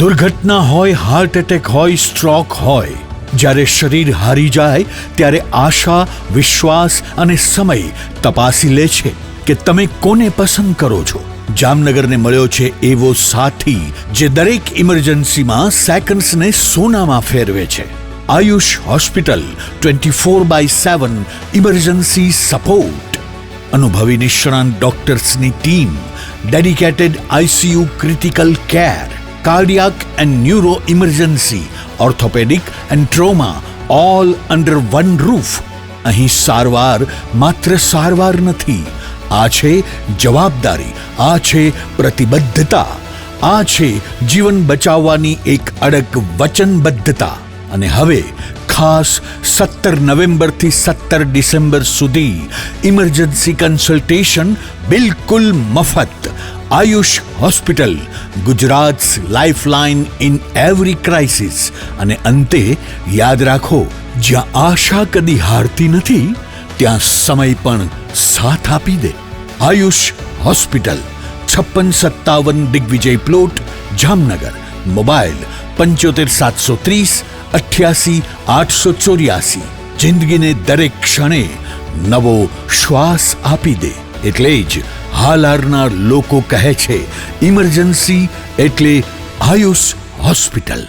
દુર્ઘટના હોય, heart attack હોય, સ્ટ્રોક હોય, જ્યારે શરીર હારી જાય ત્યારે આશા, વિશ્વાસ અને સમય તપાસી લે છે કે તમે કોને પસંદ કરો છો. જામનગરને મળ્યો છે એવો સાથી જે દરેક ઇમરજન્સીમાં સેકન્ડ્સને સોનામાં ફેરવે છે. Ayush hospital 24/7 emergency support. અનુભવી નિષ્ણાંત ડોક્ટર્સની team, dedicated ICU critical care, cardiac and neuro emergency, orthopaedic and trauma, all under one roof. અહીં સારવાર માત્ર સારવાર નથી, આ છે જવાબદારી, આ છે પ્રતિબદ્ધતા, આ છે જીવન બચાવવાની એક અડગ વચનબદ્ધતા. અને હવે ખાસ 17 નવેમ્બરથી 17 ડિસેમ્બર સુધી ઇમરજન્સી કન્સલ્ટેશન બિલકુલ મફત. Ayush hospital, Gujarat's lifeline in every crisis. અને અંતે યાદ રાખો, જ્યાં આશા કદી હારતી નથી ત્યાં સમય પણ સાથ આપી દે. Ayush hospital, 5657 Digvijay plot, Jamnagar. Mobile 75 730 88 884. જિંદગીને દરેક ક્ષણે નવો શ્વાસ આપી દે. એટલે જ હાલારના લોકો કહે છે, ઇમરજન્સી એટલે આયુષ હોસ્પિટલ.